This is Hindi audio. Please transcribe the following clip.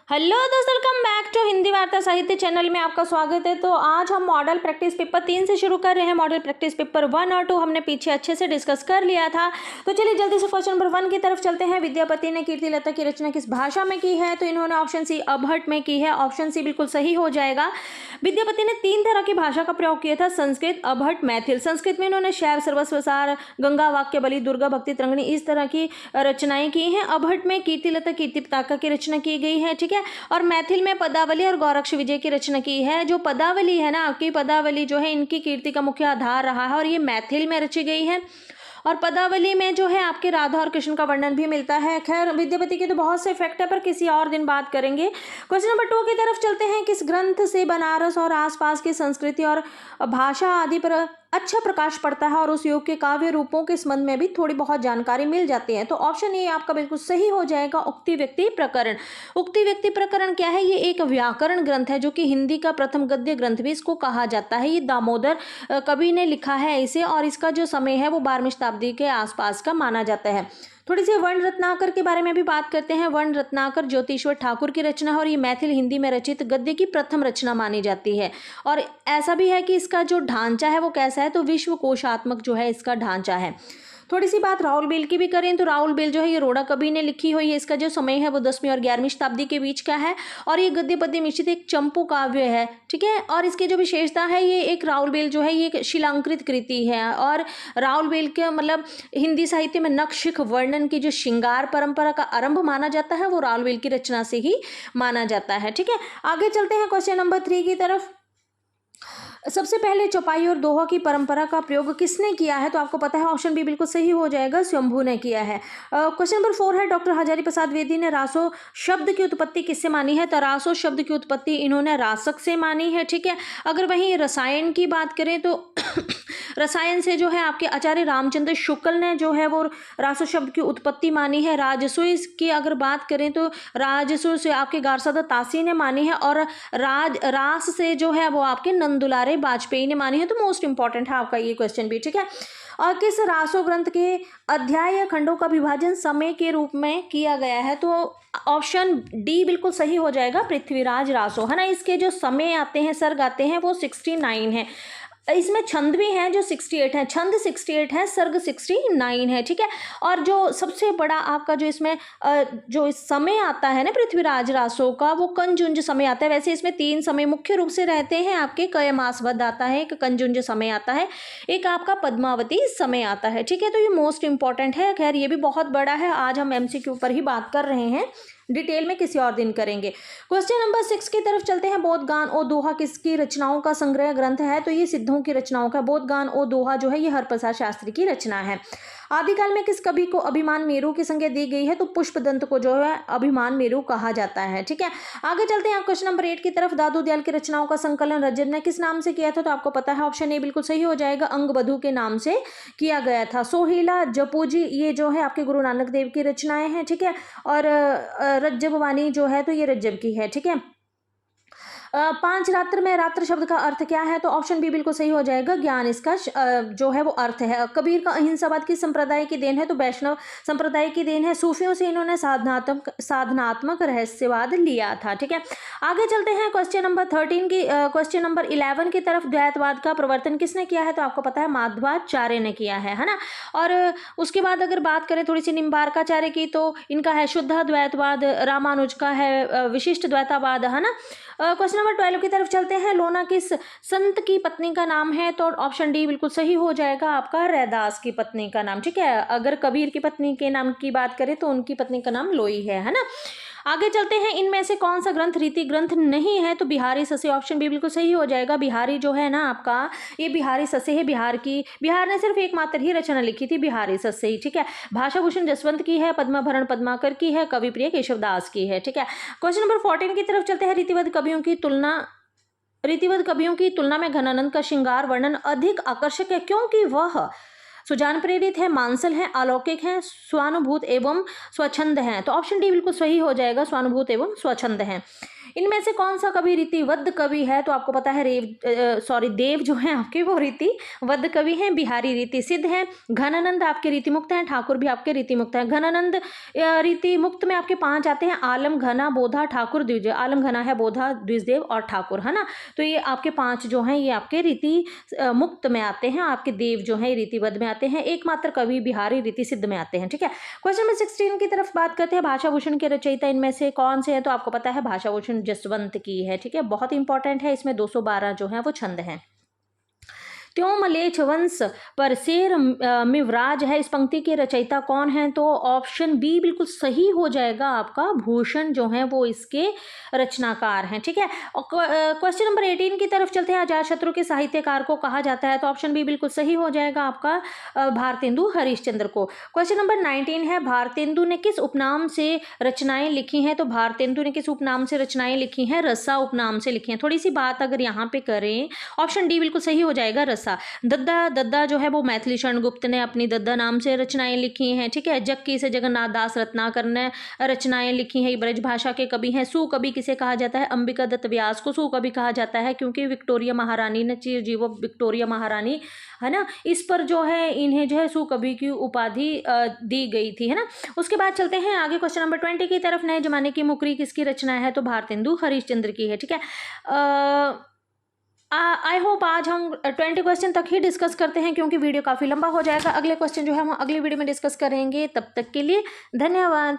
हेलो दोस्तों, वेलकम बैक टू हिंदी वार्ता साहित्य चैनल में आपका स्वागत है। तो आज हम मॉडल प्रैक्टिस पेपर 3 से शुरू कर रहे हैं। मॉडल प्रैक्टिस पेपर 1 और 2 हमने पीछे अच्छे से डिस्कस कर लिया था। तो चलिए जल्दी से क्वेश्चन नंबर 1 की तरफ चलते हैं। विद्यापति ने कीर्तिलता की रचना किस भाषा में की है? तो इन्होंने ऑप्शन सी अबहट में की है। ऑप्शन सी बिल्कुल सही हो जाएगा। विद्यापति ने 3 तरह की भाषा का प्रयोग किया था, संस्कृत, अबहट, मैथिल। संस्कृत में इन्होंने शैव, सर्वस्व सार, गंगा वाक्य बलि, दुर्गा भक्ति तरंगिणी इस तरह की रचनाएं की हैं। अबहट में कीर्तिलता, कीर्ति पताका की रचना की गई है, ठीक है। और मैथिल में पदावली और गौरक्ष विजय की रचना की है। जो पदावली है ना आपकी, पदावली जो है इनकी कीर्ति का मुख्य आधार रहा है और ये मैथिल में रची गई है। और पदावली में जो है आपके राधा और कृष्ण का वर्णन भी मिलता है। खैर विद्यापति के तो बहुत से फैक्ट है, पर किसी और दिन बात करेंगे। क्वेश्चन नंबर 2 की तरफ चलते हैं। किस ग्रंथ से बनारस और आसपास की संस्कृति और भाषा आदि पर अच्छा प्रकाश पड़ता है और उस युग के काव्य रूपों के संबंध में भी थोड़ी बहुत जानकारी मिल जाती है? तो ऑप्शन ए आपका बिल्कुल सही हो जाएगा, उक्ति व्यक्ति प्रकरण। उक्ति व्यक्ति प्रकरण क्या है? ये एक व्याकरण ग्रंथ है जो कि हिंदी का प्रथम गद्य ग्रंथ भी इसको कहा जाता है। ये दामोदर कवि ने लिखा है इसे, और इसका जो समय है वो 12वीं शताब्दी के आसपास का माना जाता है। थोड़ी सी वर्ण रत्नाकर के बारे में भी बात करते हैं। वर्ण रत्नाकर ज्योतिश्वर ठाकुर की रचना है और ये मैथिल हिंदी में रचित गद्य की प्रथम रचना मानी जाती है। और ऐसा भी है कि इसका जो ढांचा है वो कैसा है? तो विश्वकोशात्मक जो है इसका ढांचा है। थोड़ी सी बात राहुल बेल की भी करें तो राहुल बेल जो है ये रोड़ा कवि ने लिखी हुई है। इसका जो समय है वो 10वीं और 11वीं शताब्दी के बीच का है और ये गद्य पद्य मिश्रित एक चंपू काव्य है, ठीक है। और इसकी जो विशेषता है, ये एक राहुल बेल जो है ये एक शिलांकृत कृति है। और राहुल बेल के मतलब हिंदी साहित्य में नक्शिख वर्णन की जो श्रृंगार परंपरा का आरंभ माना जाता है वो राहुल बेल की रचना से ही माना जाता है, ठीक है। आगे चलते हैं क्वेश्चन नंबर 3 की तरफ। सबसे पहले चौपाई और दोहा की परंपरा का प्रयोग किसने किया है? तो आपको पता है, ऑप्शन बी बिल्कुल सही हो जाएगा, स्वयंभू ने किया है। क्वेश्चन नंबर 4 है। डॉक्टर हजारी प्रसाद द्विवेदी ने रासो शब्द की उत्पत्ति किससे मानी है? तो रासो शब्द की उत्पत्ति इन्होंने रासक से मानी है, ठीक है। अगर वहीं रसायन की बात करें तो रसायन से जो है आपके आचार्य रामचंद्र शुक्ल ने जो है वो रासो शब्द की उत्पत्ति मानी है। राजसु की अगर बात करें तो राजसु से आपके गारसादा तासी ने मानी है। और रास से जो है वो आपके नंदुलारे वाजपेयी ने मानी है। तो मोस्ट इंपॉर्टेंट है आपका ये क्वेश्चन भी, ठीक है। और किस रासो ग्रंथ के अध्याय या खंडों का विभाजन समय के रूप में किया गया है? तो ऑप्शन डी बिल्कुल सही हो जाएगा, पृथ्वीराज रासो, है ना। इसके जो समय आते हैं, सर्ग आते हैं वो 69 है। इसमें छंद भी हैं जो 68 है, छंद 68 है, सर्ग 69 है, ठीक है। और जो सबसे बड़ा आपका जो इसमें जो समय आता है ना पृथ्वीराज रासो का, वो कंजुंज समय आता है। वैसे इसमें 3 समय मुख्य रूप से रहते हैं आपके। कयमासवद आता है, एक कंजुंज समय आता है, एक आपका पद्मावती समय आता है, ठीक है। तो ये मोस्ट इंपॉर्टेंट है। खैर ये भी बहुत बड़ा है, आज हम MCQ पर ही बात कर रहे हैं, डिटेल में किसी और दिन करेंगे। क्वेश्चन नंबर 6 की तरफ चलते हैं। बोध गान और दोहा किसकी रचनाओं का संग्रह ग्रंथ है? तो ये सिद्धों की रचनाओं का। बोध गान और दोहा जो है ये हरप्रसाद शास्त्री की रचना है। आदिकाल में किस कवि को अभिमान मेरु की संज्ञा दी गई है? तो पुष्पदंत को जो है अभिमान मेरु कहा जाता है, ठीक है। आगे चलते हैं क्वेश्चन नंबर 8 की तरफ। दादू दयाल की रचनाओं का संकलन रजत ने किस नाम से किया था? तो आपको पता है, ऑप्शन ए बिल्कुल सही हो जाएगा, अंगबधू के नाम से किया गया था। सोहेला, जपूजी ये जो है आपके गुरु नानक देव की रचनाएं हैं, ठीक है। और रज्जब वाणी जो है तो ये रज्जब की है, ठीक है। 5 रात्र में रात्र शब्द का अर्थ क्या है? तो ऑप्शन बी बिल्कुल सही हो जाएगा, ज्ञान इसका जो है वो अर्थ है। कबीर का अहिंसावाद किस संप्रदाय की देन है? तो वैष्णव संप्रदाय की देन है। सूफियों से इन्होंने साधनात्मक रहस्यवाद लिया था, ठीक है। आगे चलते हैं क्वेश्चन नंबर 13 की क्वेश्चन नंबर 11 की तरफ। द्वैतवाद का प्रवर्तन किसने किया है? तो आपको पता है माधवाचार्य ने किया है ना। और उसके बाद अगर बात करें थोड़ी सी निम्बार्काचार्य की, तो इनका है शुद्ध द्वैतवाद। रामानुज का है विशिष्ट द्वैतवाद, है ना। क्वेश्चन नंबर 12 की तरफ चलते हैं। लोना किस संत की पत्नी का नाम है? तो ऑप्शन डी बिल्कुल सही हो जाएगा आपका, रैदास की पत्नी का नाम, ठीक है। अगर कबीर की पत्नी के नाम की बात करें तो उनकी पत्नी का नाम लोई है ना। आगे चलते हैं। इनमें से कौन सा ग्रंथ रीति ग्रंथ नहीं है? तो बिहारी ससे, ऑप्शन बी बिल्कुल सही हो जाएगा। बिहारी जो है ना आपका, ये बिहारी ससे है। बिहार ने सिर्फ एकमात्र ही रचना लिखी थी, बिहारी ससे ही, ठीक है। भाषा भूषण जसवंत की है, पद्माभरण पद्माकर की है, कवि प्रिय केशवदास की है, ठीक है। क्वेश्चन नंबर 14 की तरफ चलते हैं। रीतिवत कवियों की तुलना में घनानंद का श्रृंगार वर्णन अधिक आकर्षक है, क्योंकि वह सुजान प्रेरित है, मांसल है, अलौकिक है, स्वानुभूत एवं स्वच्छंद है। तो ऑप्शन डी बिल्कुल सही हो जाएगा, स्वानुभूत एवं स्वच्छंद है। इनमें से कौन सा कवि रीतिवद्ध कवि है? तो आपको पता है देव जो है आपके वो रीतिवद्ध कवि हैं। बिहारी रीति सिद्ध है। घनानंद आपके रीतिमुक्त हैं। ठाकुर भी आपके रीतिमुक्त हैं। घनानंद रीतिमुक्त में आपके 5 आते हैं, आलम, घना, बोधा, ठाकुर, द्विजदेव। आलम, घना है, बोधा, द्विजदेव और ठाकुर, है ना। तो ये आपके 5 जो हैं ये आपके रीति मुक्त में आते हैं। आपके देव जो है रीतिबद्ध में आते हैं। एकमात्र कवि बिहारी रीति सिद्ध में आते हैं। ठीक है, क्वेश्चन नंबर 16 की तरफ बात करते हैं। भाषा भूषण के रचयिता इनमें से कौन से हैं? तो आपको पता है भाषा भूषण जसवंत की है। ठीक है, बहुत इंपॉर्टेंट है। इसमें 212 जो है वो छंद हैं। त्यों मलेच्छ वंश पर शेर मिवराज है, इस पंक्ति के रचयिता कौन है? तो ऑप्शन बी बिल्कुल सही हो जाएगा आपका। भूषण जो है वो इसके रचनाकार हैं। ठीक है, क्वेश्चन नंबर 18 की तरफ चलते हैं। अजातशत्रु के साहित्यकार को कहा जाता है? तो ऑप्शन बी बिल्कुल सही हो जाएगा आपका, भारतेंदु हरिश्चंद्र को। क्वेश्चन नंबर 19 है, भारतेंदु ने किस उपनाम से रचनाएं लिखी हैं? तो भारतेंदु ने किस उपनाम से रचनाएं लिखी हैं? रसा उपनाम से लिखी हैं। थोड़ी सी बात अगर यहाँ पे करें, ऑप्शन डी बिल्कुल सही हो जाएगा, रसा। दद्दा जो है वो मैथिली शरण गुप्त ने अपनी दद्दा नाम से रचनाएं लिखी हैं। ठीक है, जक्की से जगन्नाथ दास रत्नाकर ने रचनाएं लिखी हैं। ब्रज भाषा के कवि हैं। सुकवि किसे कहा जाता है? अंबिका दत्त व्यास को सुकवि कहा जाता है, क्योंकि विक्टोरिया महारानी ने, चिरजीव विक्टोरिया महारानी है ना, इस पर जो है इन्हें जो है सुकवि की उपाधि दी गई थी, है ना। उसके बाद चलते हैं आगे क्वेश्चन नंबर 20 की तरफ। नए जमाने की मुकरी किसकी रचना है? तो भारतेंदु हरिश्चंद्र की है। ठीक है, आई होप आज हम 20 क्वेश्चन तक ही डिस्कस करते हैं, क्योंकि वीडियो काफ़ी लंबा हो जाएगा। अगले क्वेश्चन जो है हम अगले वीडियो में डिस्कस करेंगे। तब तक के लिए धन्यवाद।